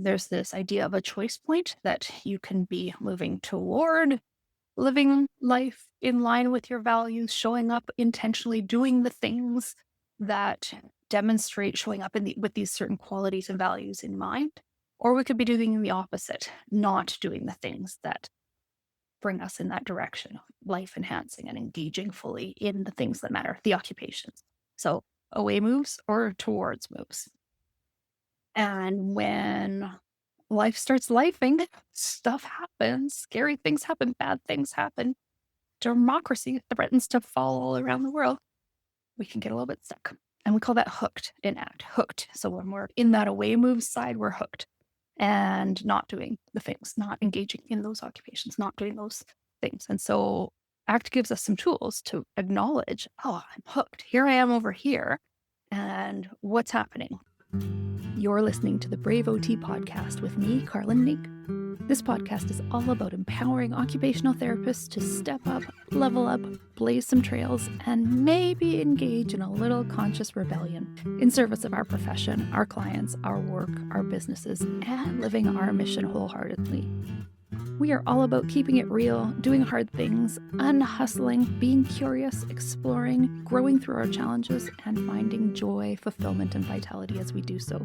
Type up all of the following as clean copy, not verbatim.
There's this idea of a choice point that you can be moving toward living life in line with your values, showing up intentionally, doing the things that demonstrate showing up with these certain qualities and values in mind. Or we could be doing the opposite, not doing the things that bring us in that direction, life enhancing and engaging fully in the things that matter, the occupations. So away moves or towards moves. And when life starts lifing, stuff happens, scary things happen, bad things happen. Democracy threatens to fall all around the world. We can get a little bit stuck. And we call that hooked in ACT, hooked. So when we're in that away move side, we're hooked and not doing the things, not engaging in those occupations, not doing those things. And so ACT gives us some tools to acknowledge, oh, I'm hooked. Here I am over here. And what's happening? You're listening to the Brave OT podcast with me, Carlin Nink. This podcast is all about empowering occupational therapists to step up, level up, blaze some trails, and maybe engage in a little conscious rebellion in service of our profession, our clients, our work, our businesses, and living our mission wholeheartedly. We are all about keeping it real, doing hard things, unhustling, being curious, exploring, growing through our challenges, and finding joy, fulfillment, and vitality as we do so.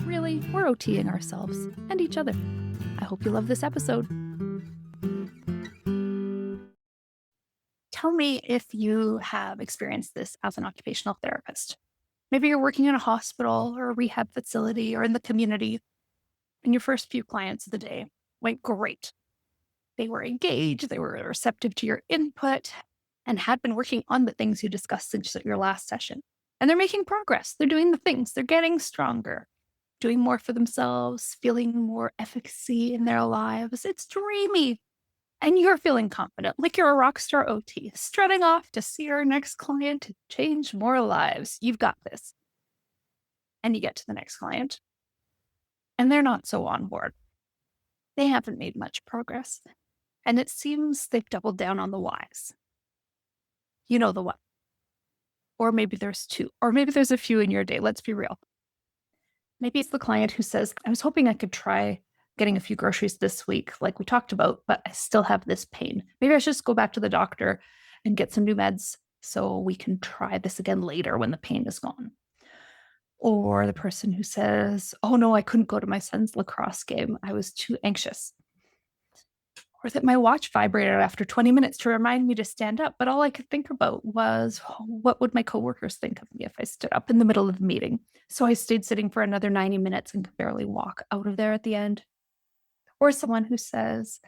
Really, we're OTing ourselves and each other. I hope you love this episode. Tell me if you have experienced this as an occupational therapist. Maybe you're working in a hospital or a rehab facility or in the community, and your first few clients of the day went great. They were engaged, they were receptive to your input, and had been working on the things you discussed since your last session. And they're making progress. They're doing the things. They're getting stronger, doing more for themselves, feeling more efficacy in their lives. It's dreamy. And you're feeling confident, like you're a rock star OT, strutting off to see our next client to change more lives. You've got this. And you get to the next client, and they're not so on board. They haven't made much progress. And it seems they've doubled down on the whys. You know the what. Or maybe there's two, or maybe there's a few in your day. Let's be real. Maybe it's the client who says, I was hoping I could try getting a few groceries this week, like we talked about, but I still have this pain. Maybe I should just go back to the doctor and get some new meds so we can try this again later when the pain is gone. Or the person who says, oh no, I couldn't go to my son's lacrosse game. I was too anxious. Or that my watch vibrated after 20 minutes to remind me to stand up. But all I could think about was, what would my coworkers think of me if I stood up in the middle of the meeting? So I stayed sitting for another 90 minutes and could barely walk out of there at the end. Or someone who says,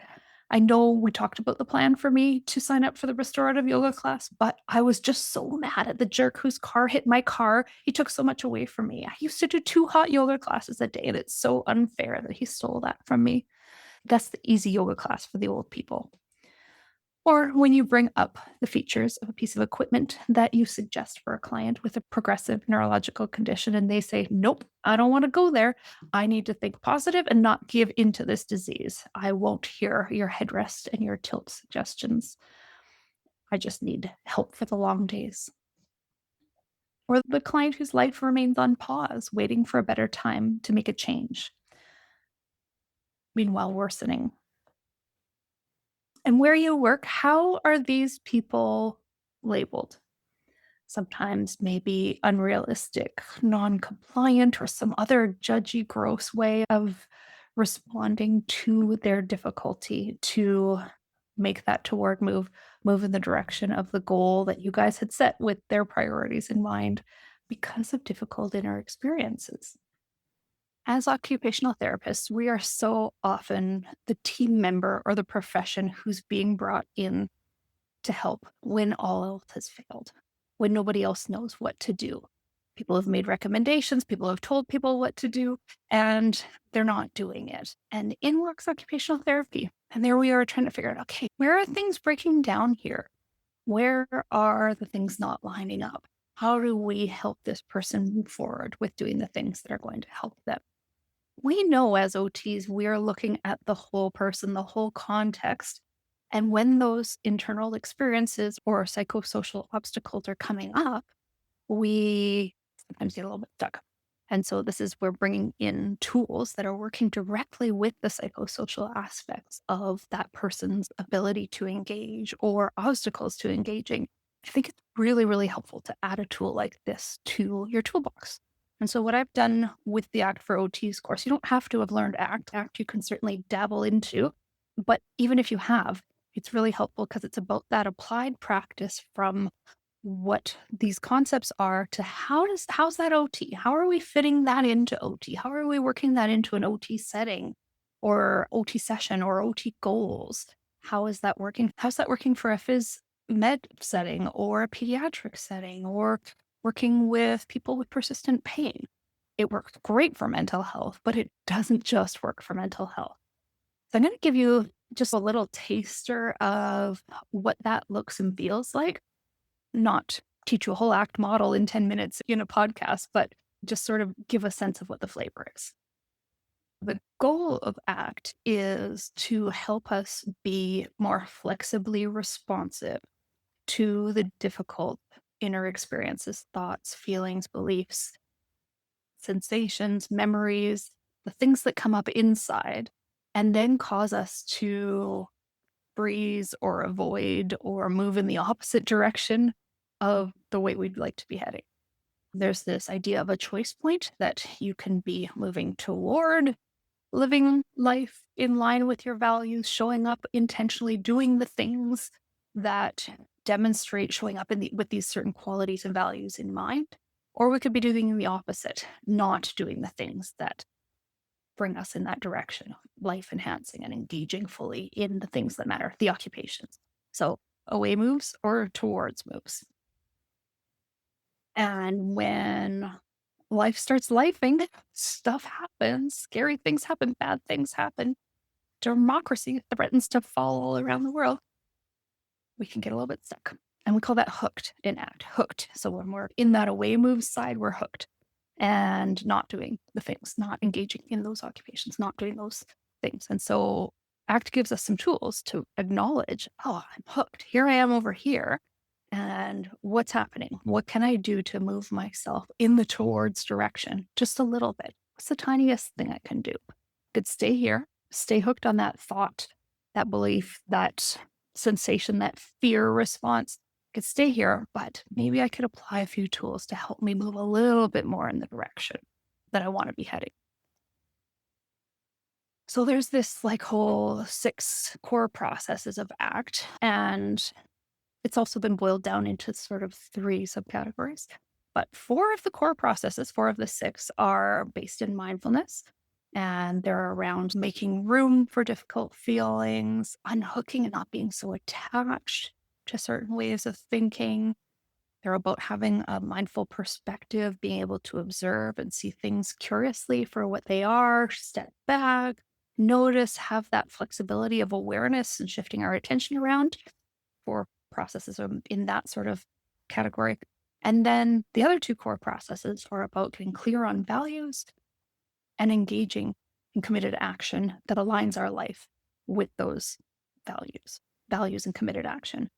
I know we talked about the plan for me to sign up for the restorative yoga class, but I was just so mad at the jerk whose car hit my car. He took so much away from me. I used to do 2 hot yoga classes a day, and it's so unfair that he stole that from me. That's the easy yoga class for the old people. Or when you bring up the features of a piece of equipment that you suggest for a client with a progressive neurological condition, and they say, nope, I don't want to go there. I need to think positive and not give into this disease. I won't hear your headrest and your tilt suggestions. I just need help for the long days. Or the client whose life remains on pause, waiting for a better time to make a change, meanwhile worsening. And where you work, how are these people labeled? Sometimes maybe unrealistic, non-compliant, or some other judgy, gross way of responding to their difficulty to make that toward move in the direction of the goal that you guys had set with their priorities in mind because of difficult inner experiences. As occupational therapists, we are so often the team member or the profession who's being brought in to help when all else has failed, when nobody else knows what to do. People have made recommendations, people have told people what to do, and they're not doing it. And in works occupational therapy. And there we are trying to figure out, okay, where are things breaking down here? Where are the things not lining up? How do we help this person move forward with doing the things that are going to help them? We know as OTs, we're looking at the whole person, the whole context. And when those internal experiences or psychosocial obstacles are coming up, we sometimes get a little bit stuck. And so this is where bringing in tools that are working directly with the psychosocial aspects of that person's ability to engage or obstacles to engaging. I think it's really, really helpful to add a tool like this to your toolbox. And so what I've done with the Act for OTs course, you don't have to have learned ACT. ACT you can certainly dabble into, but even if you have, it's really helpful because it's about that applied practice from what these concepts are to how's that OT? How are we fitting that into OT? How are we working that into an OT setting or OT session or OT goals? How is that working? How's that working for a phys med setting or a pediatric setting or working with people with persistent pain? It works great for mental health, but it doesn't just work for mental health. So I'm going to give you just a little taster of what that looks and feels like, not teach you a whole ACT model in 10 minutes in a podcast, but just sort of give a sense of what the flavor is. The goal of ACT is to help us be more flexibly responsive to the difficult inner experiences, thoughts, feelings, beliefs, sensations, memories, the things that come up inside, and then cause us to freeze or avoid or move in the opposite direction of the way we'd like to be heading. There's this idea of a choice point that you can be moving toward living life in line with your values, showing up intentionally, doing the things that demonstrate showing up with these certain qualities and values in mind. Or we could be doing the opposite, not doing the things that bring us in that direction, life enhancing and engaging fully in the things that matter, the occupations. So away moves or towards moves. And when life starts lifing, stuff happens, scary things happen, bad things happen. Democracy threatens to fall all around the world. We can get a little bit stuck. And we call that hooked in ACT, hooked. So when we're in that away move side, we're hooked and not doing the things, not engaging in those occupations, not doing those things. And so ACT gives us some tools to acknowledge, oh, I'm hooked. Here I am over here. And what's happening? What can I do to move myself in the towards direction just a little bit? What's the tiniest thing I can do? I could stay here, stay hooked on that thought, that belief, that sensation, that fear response. I could stay here, but maybe I could apply a few tools to help me move a little bit more in the direction that I want to be heading. So there's this like whole 6 core processes of ACT, and it's also been boiled down into sort of 3 subcategories. But 4 of the core processes, 4 of the 6 are based in mindfulness. And they're around making room for difficult feelings, unhooking and not being so attached to certain ways of thinking. They're about having a mindful perspective, being able to observe and see things curiously for what they are, step back, notice, have that flexibility of awareness and shifting our attention around. 4 processes are in that sort of category. And then the other 2 core processes are about getting clear on values and engaging in committed action that aligns our life with those values and committed action.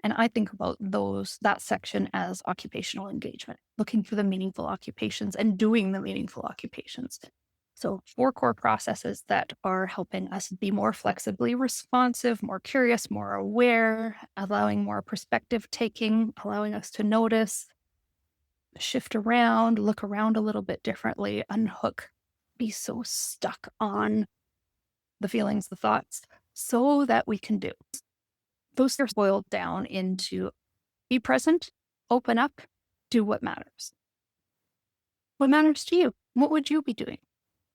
And I think about that section as occupational engagement, looking for the meaningful occupations and doing the meaningful occupations. So 4 core processes that are helping us be more flexibly responsive, more curious, more aware, allowing more perspective taking, allowing us to notice, shift around, look around a little bit differently, unhook, be so stuck on the feelings, the thoughts, so that we can do. Those are boiled down into be present, open up, do what matters. What matters to you? What would you be doing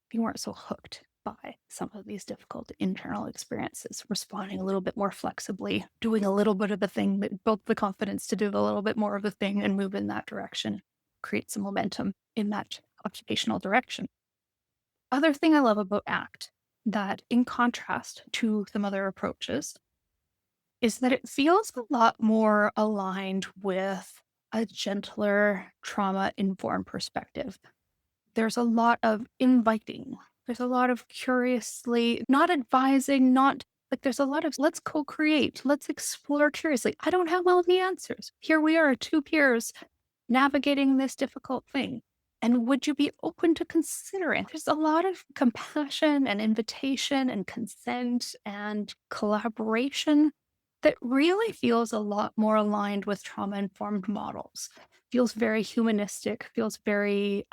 if you weren't so hooked by some of these difficult internal experiences, responding a little bit more flexibly, doing a little bit of the thing that built the confidence to do a little bit more of the thing and move in that direction, create some momentum in that occupational direction. Other thing I love about ACT that in contrast to some other approaches is that it feels a lot more aligned with a gentler trauma informed perspective. There's a lot of inviting. There's a lot of curiously, not advising, not like there's a lot of let's co create, let's explore curiously. I don't have all the answers. Here we are, 2 peers navigating this difficult thing. And would you be open to considering? There's a lot of compassion and invitation and consent and collaboration that really feels a lot more aligned with trauma informed models. Feels very humanistic, feels very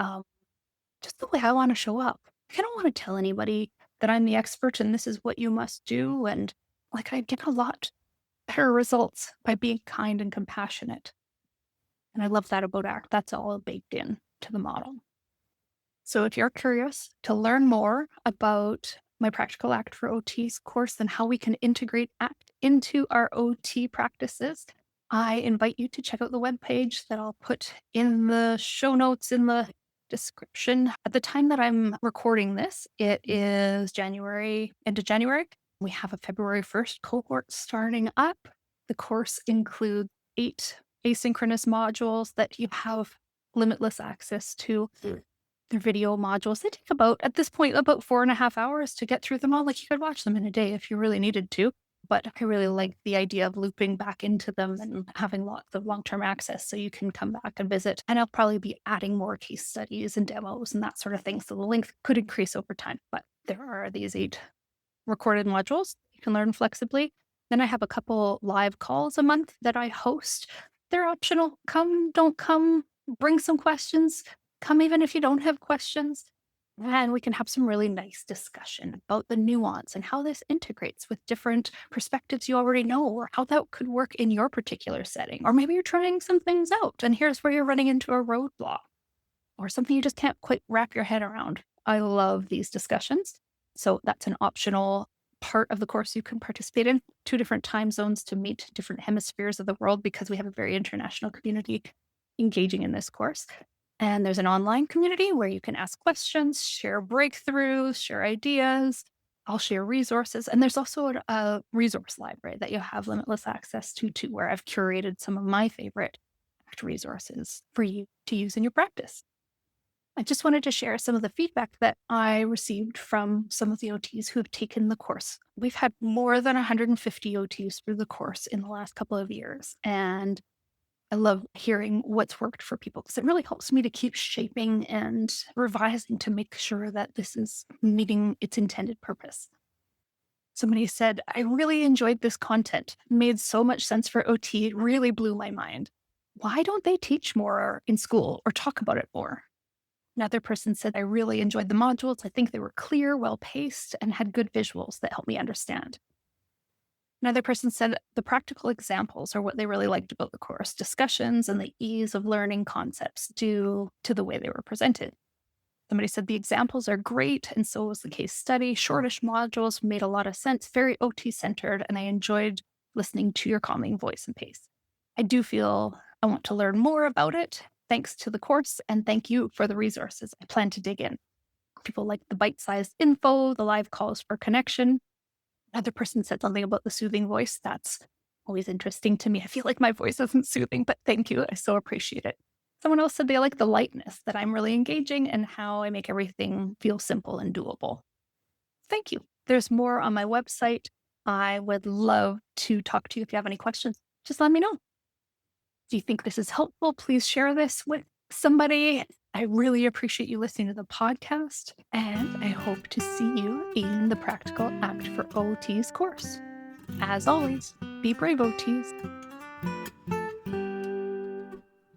just the way I want to show up. I don't want to tell anybody that I'm the expert and this is what you must do. And like I get a lot better results by being kind and compassionate. And I love that about ACT. That's all baked in to the model. So if you're curious to learn more about my Practical ACT for OTs course and how we can integrate ACT into our OT practices, I invite you to check out the webpage that I'll put in the show notes in the description. At the time that I'm recording this, it is January, into January. We have a February 1st cohort starting up. The course includes 8 asynchronous modules that you have limitless access to. They're video modules. They take about, at this point, about 4.5 hours to get through them all. Like you could watch them in a day if you really needed to. But I really like the idea of looping back into them and having lots of long-term access so you can come back and visit. And I'll probably be adding more case studies and demos and that sort of thing. So the length could increase over time. But there are these 8 recorded modules you can learn flexibly. Then I have a couple live calls a month that I host. They're optional. Come, don't come, bring some questions. Come even if you don't have questions. And we can have some really nice discussion about the nuance and how this integrates with different perspectives you already know, or how that could work in your particular setting. Or maybe you're trying some things out and here's where you're running into a roadblock or something you just can't quite wrap your head around. I love these discussions. So that's an optional part of the course you can participate in. 2 different time zones to meet different hemispheres of the world because we have a very international community engaging in this course. And there's an online community where you can ask questions, share breakthroughs, share ideas. I'll share resources. And there's also a resource library that you have limitless access to, too, where I've curated some of my favorite ACT resources for you to use in your practice. I just wanted to share some of the feedback that I received from some of the OTs who have taken the course. We've had more than 150 OTs through the course in the last couple of years. And I love hearing what's worked for people because it really helps me to keep shaping and revising to make sure that this is meeting its intended purpose. Somebody said, I really enjoyed this content, made so much sense for OT, it really blew my mind. Why don't they teach more in school or talk about it more? Another person said, I really enjoyed the modules. I think they were clear, well paced, and had good visuals that helped me understand. Another person said the practical examples are what they really liked about the course, discussions and the ease of learning concepts due to the way they were presented. Somebody said the examples are great, and so was the case study. Shortish modules made a lot of sense, very OT centered, and I enjoyed listening to your calming voice and pace. I do feel I want to learn more about it. Thanks to the course, and thank you for the resources. I plan to dig in. People like the bite-sized info, the live calls for connection. Another person said something about the soothing voice. That's always interesting to me. I feel like my voice isn't soothing, but thank you. I so appreciate it. Someone else said they like the lightness, that I'm really engaging and how I make everything feel simple and doable. Thank you. There's more on my website. I would love to talk to you if you have any questions. Just let me know. Do you think this is helpful? Please share this with somebody. I really appreciate you listening to the podcast, and I hope to see you in the Practical ACT for OTs course. As always, be brave, OTs.